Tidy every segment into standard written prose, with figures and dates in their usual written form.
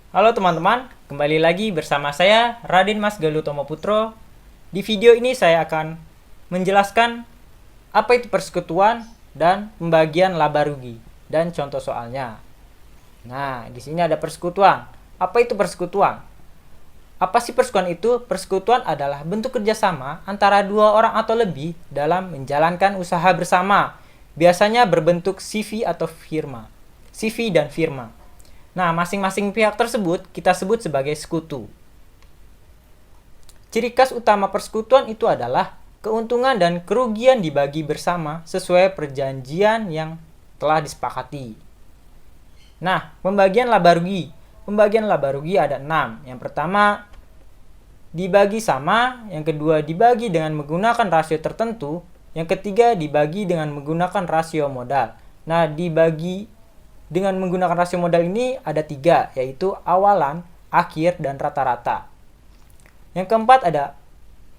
Halo teman-teman, kembali lagi bersama saya Raden Mas Galutomo Putro. Di video ini saya akan menjelaskan apa itu persekutuan dan pembagian laba rugi dan contoh soalnya. Nah, di sini ada persekutuan. Apa itu persekutuan? Apa sih persekutuan itu? Persekutuan adalah bentuk kerjasama antara dua orang atau lebih dalam menjalankan usaha bersama. Biasanya berbentuk CV atau firma. CV dan firma. Nah, masing-masing pihak tersebut kita sebut sebagai sekutu. Ciri khas utama persekutuan itu adalah keuntungan dan kerugian dibagi bersama sesuai perjanjian yang telah disepakati. Nah, pembagian laba rugi. Pembagian laba rugi ada 6. Yang pertama, dibagi sama. Yang kedua, dibagi dengan menggunakan rasio tertentu. Yang ketiga, dibagi dengan menggunakan rasio modal. Nah, dibagi dengan menggunakan rasio modal ini ada 3, yaitu awalan, akhir, dan rata-rata. Yang keempat ada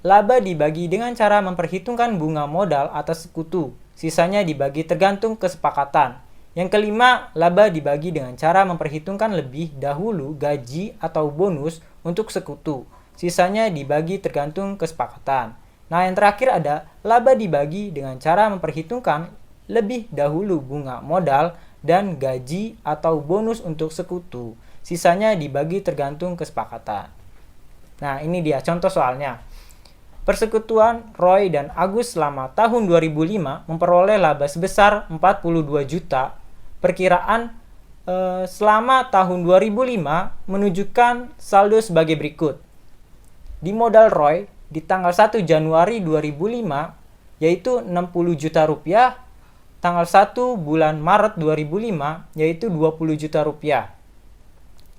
laba dibagi dengan cara memperhitungkan bunga modal atas sekutu. Sisanya dibagi tergantung kesepakatan. Yang kelima, laba dibagi dengan cara memperhitungkan lebih dahulu gaji atau bonus untuk sekutu. Sisanya dibagi tergantung kesepakatan. Nah, yang terakhir ada laba dibagi dengan cara memperhitungkan lebih dahulu bunga modal dan gaji atau bonus untuk sekutu. Sisanya dibagi tergantung kesepakatan. Nah, ini dia contoh soalnya. Persekutuan Roy dan Agus selama tahun 2005 memperoleh laba sebesar 42 juta. Perkiraan selama tahun 2005 menunjukkan saldo sebagai berikut. Di modal Roy di tanggal 1 Januari 2005 yaitu 60 juta rupiah, tanggal 1 bulan Maret 2005 yaitu 20 juta rupiah.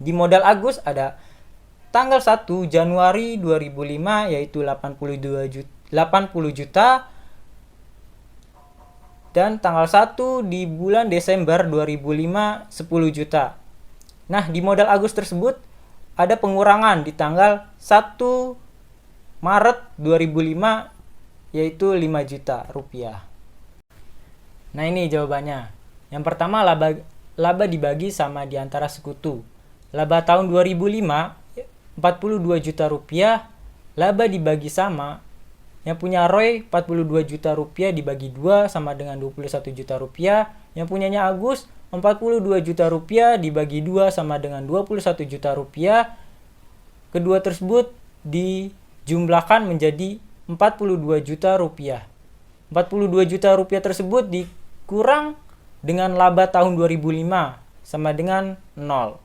Di modal Agus ada tanggal 1 Januari 2005 yaitu 80 juta dan tanggal 1 di bulan Desember 2005 10 juta. Nah, di modal Agus tersebut ada pengurangan di tanggal 1 Maret 2005 yaitu 5 juta rupiah. Nah, ini jawabannya. Yang pertama, laba dibagi sama di antara sekutu. Laba tahun 2005 42 juta rupiah, laba dibagi sama. Yang punya Roy 42 juta rupiah dibagi 2 sama dengan 21 juta rupiah. Yang punyanya Agus 42 juta rupiah dibagi 2 sama dengan 21 juta rupiah. Kedua tersebut dijumlahkan menjadi 42 juta rupiah. 42 juta rupiah tersebut dikurang dengan laba tahun 2005 sama dengan 0.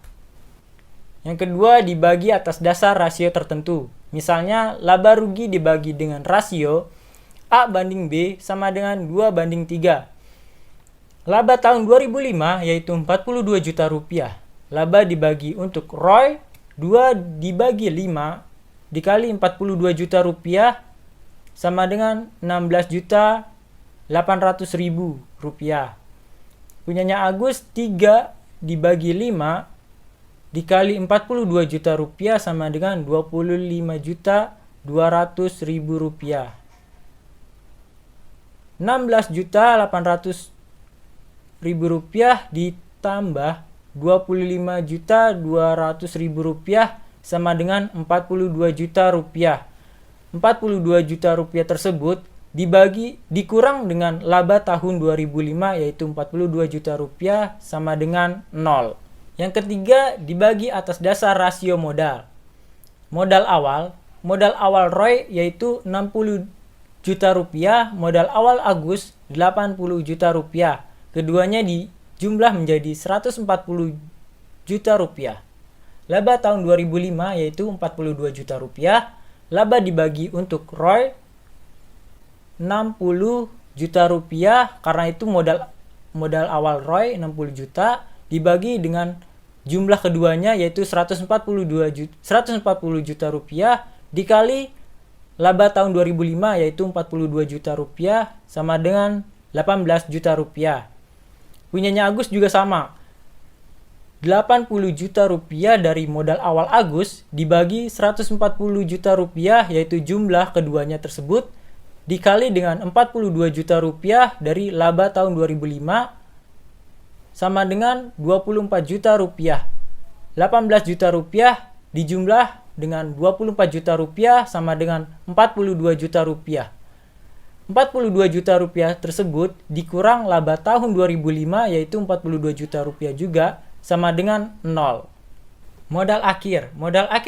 Yang kedua, dibagi atas dasar rasio tertentu. Misalnya, laba rugi dibagi dengan rasio A banding B sama dengan 2 banding 3. Laba tahun 2005 yaitu 42 juta rupiah. Laba dibagi untuk Roy 2 dibagi 5 dikali 42 juta rupiah sama dengan 16 juta 800 ribu rupiah. Punyanya Agus 3 dibagi 5 dikali 42 juta rupiah sama dengan 25 juta 200 ribu rupiah. 16 juta 800 ribu rupiah ditambah 25 juta 200 ribu rupiah sama dengan 42 juta rupiah. 42 juta rupiah tersebut dikurang dengan laba tahun 2005 yaitu 42 juta rupiah sama dengan 0. Yang ketiga, dibagi atas dasar rasio modal. Modal awal Roy yaitu 60 juta rupiah, modal awal Agus 80 juta rupiah. Keduanya dijumlah menjadi 140 juta rupiah. Laba tahun 2005 yaitu 42 juta rupiah. Laba dibagi untuk Roy 60 juta rupiah karena itu modal awal Roy 60 juta dibagi dengan jumlah keduanya yaitu 140 juta rupiah dikali laba tahun 2005 yaitu 42 juta rupiah sama dengan 18 juta rupiah. Punyanya Agus juga sama. 80 juta rupiah dari modal awal Agus dibagi 140 juta rupiah yaitu jumlah keduanya tersebut dikali dengan 42 juta rupiah dari laba tahun 2005 sama dengan 24 juta rupiah. 18 juta rupiah dijumlah dengan 24 juta rupiah sama dengan 42 juta rupiah. 42 juta rupiah tersebut dikurang laba tahun 2005 yaitu 42 juta rupiah juga sama dengan 0. Modal akhir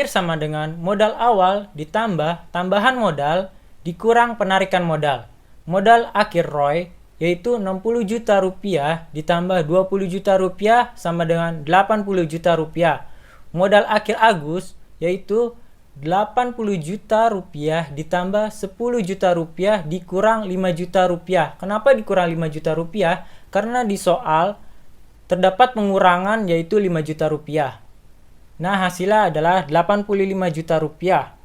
sama dengan modal awal ditambah tambahan modal dikurang penarikan modal. Modal akhir ROI yaitu 60 juta rupiah ditambah 20 juta rupiah sama dengan 80 juta rupiah. Modal akhir Agus yaitu 80 juta rupiah ditambah 10 juta rupiah dikurang 5 juta rupiah. Kenapa dikurang 5 juta rupiah? Karena di soal terdapat pengurangan yaitu 5 juta rupiah. Nah, hasilnya adalah 85 juta rupiah.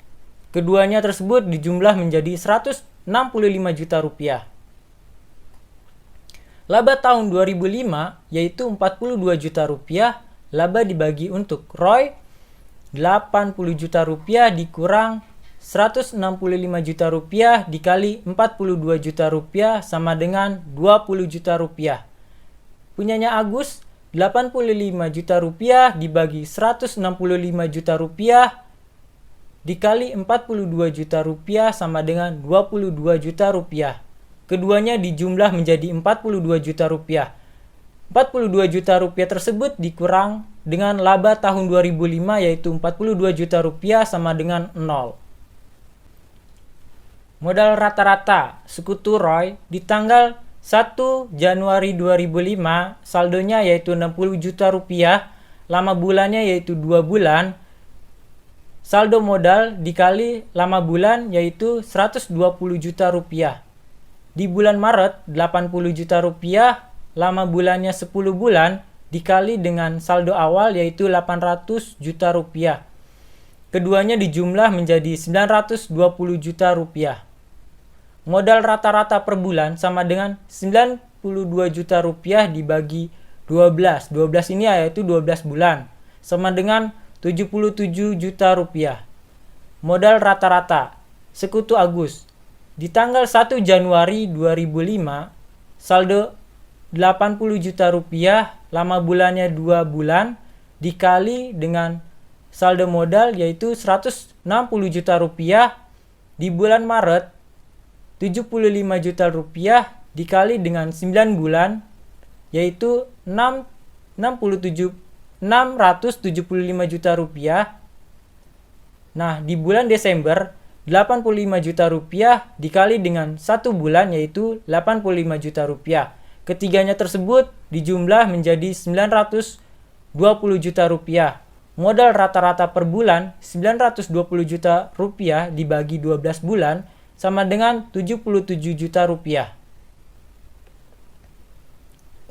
Keduanya tersebut dijumlah menjadi 165 juta rupiah. Laba tahun 2005 yaitu 42 juta rupiah. Laba dibagi untuk ROI 80 juta rupiah dikurang 165 juta rupiah dikali 42 juta rupiah sama dengan 20 juta rupiah. Punyanya Agus 85 juta rupiah dibagi 165 juta rupiah dikali 42 juta rupiah sama dengan 22 juta rupiah. Keduanya dijumlah menjadi 42 juta rupiah. 42 juta rupiah tersebut dikurang dengan laba tahun 2005 yaitu 42 juta rupiah sama dengan 0. Modal rata-rata sekutu ROI di tanggal 1 Januari 2005 saldonya yaitu 60 juta rupiah, lama bulannya yaitu 2 bulan, saldo modal dikali lama bulan yaitu 120 juta rupiah. Di bulan Maret 80 juta rupiah, lama bulannya 10 bulan dikali dengan saldo awal yaitu 800 juta rupiah. Keduanya dijumlah menjadi 920 juta rupiah. Modal rata-rata per bulan sama dengan 92 juta rupiah dibagi 12. 12 ini yaitu 12 bulan. Sama dengan 77 juta rupiah. Modal rata-rata sekutu Agus. Di tanggal 1 Januari 2005, saldo 80 juta rupiah, lama bulannya 2 bulan, dikali dengan saldo modal yaitu 160 juta rupiah. Di bulan Maret 75 juta rupiah dikali dengan 9 bulan yaitu 675 juta rupiah. Nah, di bulan Desember 85 juta rupiah dikali dengan 1 bulan yaitu 85 juta rupiah. Ketiganya tersebut dijumlah menjadi 920 juta rupiah. Modal rata-rata per bulan 920 juta rupiah dibagi 12 bulan sama dengan 77 juta rupiah.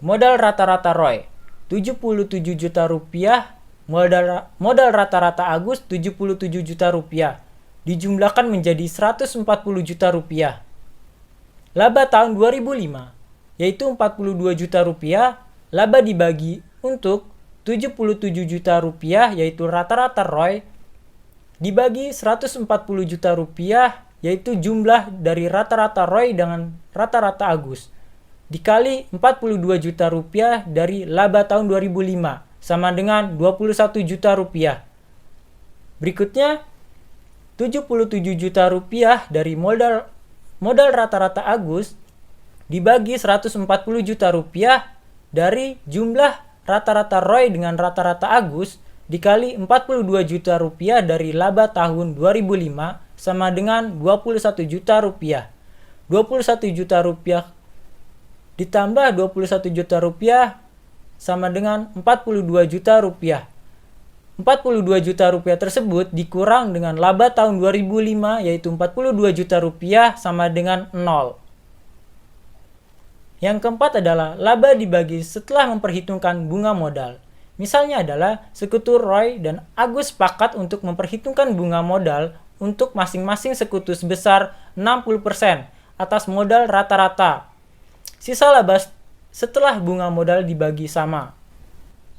Modal rata-rata ROI 77 juta rupiah. Modal rata-rata Agus 77 juta rupiah. Dijumlahkan menjadi 140 juta rupiah. Laba tahun 2005 yaitu 42 juta rupiah. Laba dibagi untuk 77 juta rupiah yaitu rata-rata ROI dibagi 140 juta rupiah yaitu jumlah dari rata-rata ROI dengan rata-rata Agus dikali 42 juta rupiah dari laba tahun 2005 sama dengan 21 juta rupiah. Berikutnya 77 juta rupiah dari modal rata-rata Agus dibagi 140 juta rupiah dari jumlah rata-rata ROI dengan rata-rata Agus dikali 42 juta rupiah dari laba tahun 2005 sama dengan 21 juta rupiah. 21 juta rupiah ditambah 21 juta rupiah sama dengan 42 juta rupiah. 42 juta rupiah tersebut dikurang dengan laba tahun 2005 yaitu 42 juta rupiah sama dengan 0. Yang keempat adalah laba dibagi setelah memperhitungkan bunga modal. Misalnya adalah sekutu ROI dan Agus sepakat untuk memperhitungkan bunga modal untuk masing-masing sekutu sebesar 60% atas modal rata-rata. Sisa laba setelah bunga modal dibagi sama.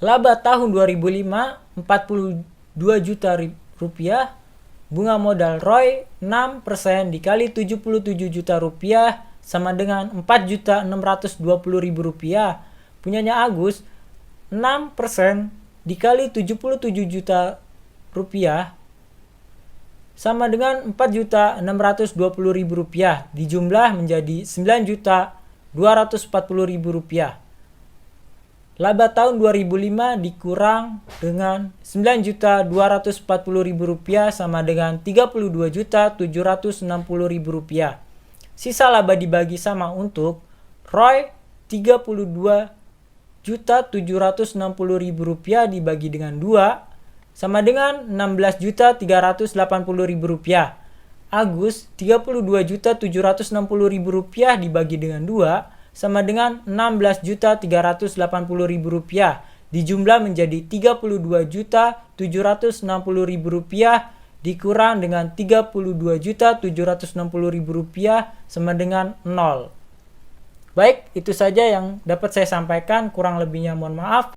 Laba tahun 2005 42 juta rupiah, bunga modal ROI 6% dikali 77 juta rupiah sama dengan 4.620.000 rupiah. Punyanya Agus 6% dikali 77 juta rupiah sama dengan 4.620.000 rupiah dijumlah menjadi 9.240.000 rupiah. Laba tahun 2005 dikurang dengan 9.240.000 rupiah sama dengan 32.760.000 rupiah. Sisa laba dibagi sama untuk Roy 32.760.000 rupiah dibagi dengan 2 sama dengan 16.380.000 rupiah. Agus 32.760.000 rupiah dibagi dengan 2 sama dengan 16.380.000 rupiah dijumlah menjadi 32.760.000 rupiah dikurang dengan 32.760.000 rupiah sama dengan 0. Baik, itu saja yang dapat saya sampaikan, kurang lebihnya mohon maaf.